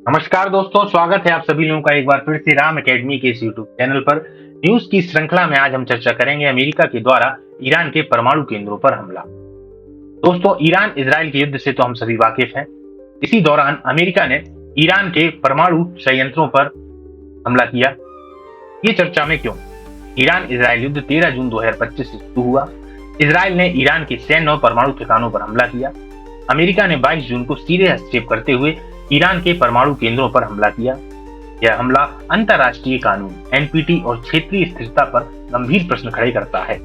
नमस्कार दोस्तों, स्वागत है आप सभी लोगों का एक बार फिर से राम एकेडमी के इस यूट्यूब चैनल पर। न्यूज की श्रृंखला में आज हम चर्चा करेंगे अमेरिका के द्वारा ईरान के परमाणु केंद्रों पर हमला। दोस्तों, ईरान इजराइल के युद्ध से तो हम सभी वाकिफ हैं। इसी दौरान अमेरिका ने ईरान के परमाणु संयंत्रों पर हमला किया। ये चर्चा में क्यों? ईरान इजराइल युद्ध 13 जून 2025 से शुरू हुआ। इजराइल ने ईरान के सैन्य और परमाणु ठिकानों पर हमला किया। अमेरिका ने 22 जून को सीधे हस्तक्षेप करते हुए ईरान के परमाणु केंद्रों पर हमला किया। यह हमला अंतर्राष्ट्रीय कानून, एनपीटी और क्षेत्रीय स्थिरता पर गंभीर प्रश्न खड़े करता है।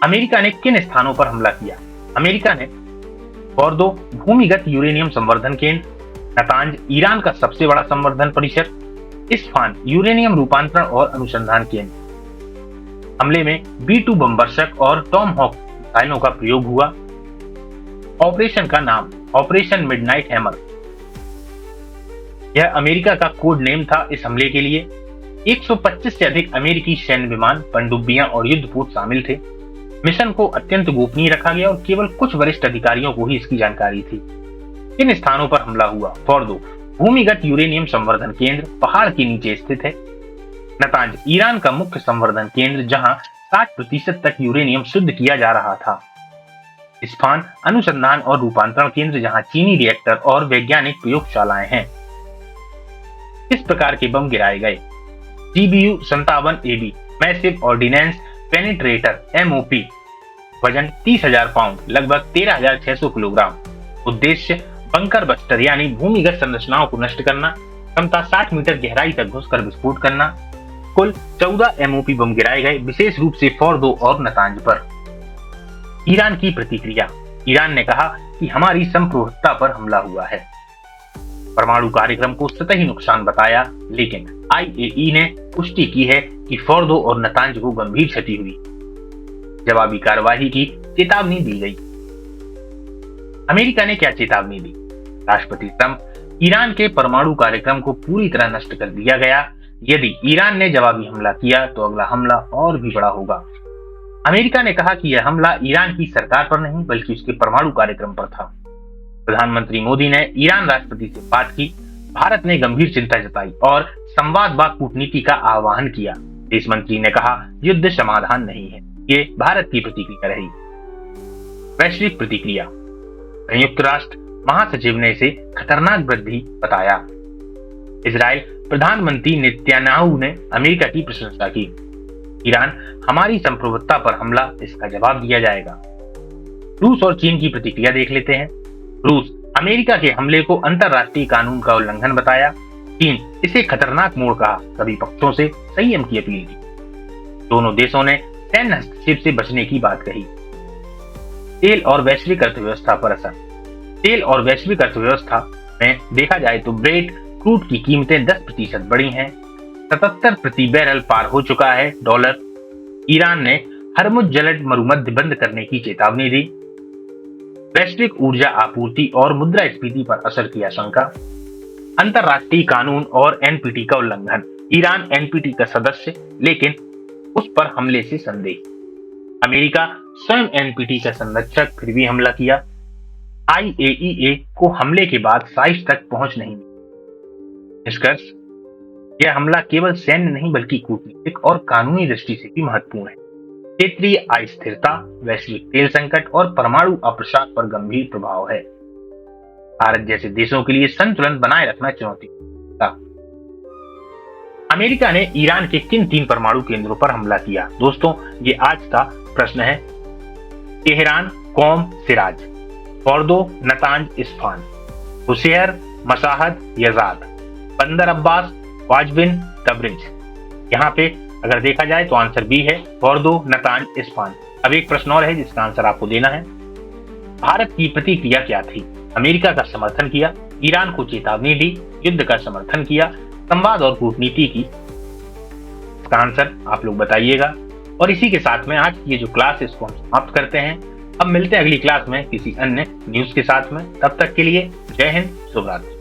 अमेरिका ने किन स्थानों पर हमला किया? अमेरिका ने फोर्दो भूमिगत यूरेनियम संवर्धन केंद्र, नतांज ईरान का सबसे बड़ा संवर्धन परिसर, इस्फान यूरेनियम रूपांतरण और अनुसंधान केंद्र। हमले में B-2 बमवर्षक और टॉम हॉक मिसाइलों का प्रयोग हुआ। ऑपरेशन का नाम ऑपरेशन मिडनाइट हैमर। यह अमेरिका का कोड नेम था इस हमले के लिए। 125 से अधिक अमेरिकी सैन्य विमान, पनडुब्बियां और युद्धपोत शामिल थे। मिशन को अत्यंत गोपनीय रखा गया और केवल कुछ वरिष्ठ अधिकारियों को ही इसकी जानकारी थी। इन स्थानों पर हमला हुआ। फोर्दो भूमिगत यूरेनियम संवर्धन केंद्र पहाड़ के नीचे स्थित है। नतांज ईरान का मुख्य संवर्धन केंद्र, जहां 60% तक यूरेनियम शुद्ध किया जा रहा था। इस्फान अनुसंधान और रूपांतरण केंद्र, जहां चीनी रिएक्टर और वैज्ञानिक प्रयोगशालाएं हैं। किस प्रकार के बम गिराए गए? GBU-57AB massive ordnance penetrator MOP, वजन 30,000 पाउंड, लगभग 13,600 किलोग्राम। उद्देश्य बंकर बस्टर यानी भूमिगत संरचनाओं को नष्ट करना। क्षमता 60 मीटर गहराई तक घुसकर विस्फोट करना। कुल 14 MOP बम गिराए गए, विशेष रूप से फोर्दो और नतांज पर। ईरान की प्रतिक्रिया। ईरान ने कहा कि हमारी संप्रभुता पर हमला हुआ है। परमाणु कार्यक्रम को सतही नुकसान बताया, लेकिन IAEA ने पुष्टि की है कि फोर्दो और नतांज को गंभीर क्षति हुई। जवाबी कार्रवाई की चेतावनी दी गई। अमेरिका ने क्या चेतावनी दी? राष्ट्रपति ट्रंप, ईरान के परमाणु कार्यक्रम को पूरी तरह नष्ट कर दिया गया। यदि ईरान ने जवाबी हमला किया तो अगला हमला और भी बड़ा होगा। अमेरिका ने कहा कि यह हमला ईरान की सरकार पर नहीं बल्कि उसके परमाणु कार्यक्रम पर था। प्रधानमंत्री मोदी ने ईरान राष्ट्रपति से बात की। भारत ने गंभीर चिंता जताई और संवाद व कूटनीति का आह्वान किया। विदेश मंत्री ने कहा, युद्ध समाधान नहीं है। ये भारत की प्रतिक्रिया रही। वैश्विक प्रतिक्रिया। संयुक्त राष्ट्र महासचिव ने इसे खतरनाक वृद्धि बताया। इजराइल प्रधानमंत्री नेतन्याहू ने अमेरिका की प्रशंसा की। ईरान हमारी संप्रभुता पर हमला, इसका जवाब दिया जाएगा। रूस और चीन की प्रतिक्रिया देख लेते हैं। रूस अमेरिका के हमले को अंतर्राष्ट्रीय कानून का उल्लंघन बताया। चीन इसे खतरनाक मोड़ कहा। सभी पक्षों से संयम की अपील की। दोनों देशों ने सैन्य हस्तक्षेप से बचने की बात कही। तेल और वैश्विक अर्थव्यवस्था पर असर। तेल और वैश्विक अर्थव्यवस्था में देखा जाए तो ब्रेंट क्रूड की कीमतें 10% बढ़ी हैं। 77 प्रति बैरल पार हो चुका है डॉलर। ईरान ने हरमुज जलद मरुमध्य बंद करने की चेतावनी दी। वैश्विक ऊर्जा आपूर्ति और मुद्रास्फीति पर असर की आशंका। अंतर्राष्ट्रीय कानून और एनपीटी का उल्लंघन। ईरान एनपीटी का सदस्य, लेकिन उस पर हमले से संदेह। अमेरिका स्वयं एनपीटी का संरक्षक, फिर भी हमला किया। IAEA को हमले के बाद साइज तक पहुंच नहीं मिली। निष्कर्ष, यह हमला केवल सैन्य नहीं बल्कि कूटनीतिक और कानूनी दृष्टि से भी महत्वपूर्ण है। क्षेत्रीय अस्थिरता, वैश्विक तेल संकट और परमाणु अप्रसाद पर गंभीर प्रभाव है। भारत जैसे देशों के लिए संतुलन बनाए रखना चुनौती था। अमेरिका ने ईरान के किन 3 परमाणु केंद्रों पर हमला किया? दोस्तों, ये आज का प्रश्न है। तेहरान, कौम, सिराज, फोर्दो, नतांज, इस्फान, हुसैर, मसाहद, यजाद, बंदर अब्बास, क्वाजबिन, तबरिज। यहाँ पे अगर देखा जाए तो आंसर बी है, फोर्दो, नतांज, इस्फान। अब एक प्रश्न और है जिसका आंसर आपको देना है। भारत की प्रतिक्रिया क्या थी? अमेरिका का समर्थन किया, ईरान को चेतावनी दी, युद्ध का समर्थन किया, संवाद और कूटनीति की। इसका आंसर आप लोग बताइएगा। और इसी के साथ में आज की ये जो क्लास है इसको हम समाप्त करते हैं। अब मिलते हैं अगली क्लास में किसी अन्य न्यूज के साथ में। तब तक के लिए जय हिंद, शुभ रात्रि।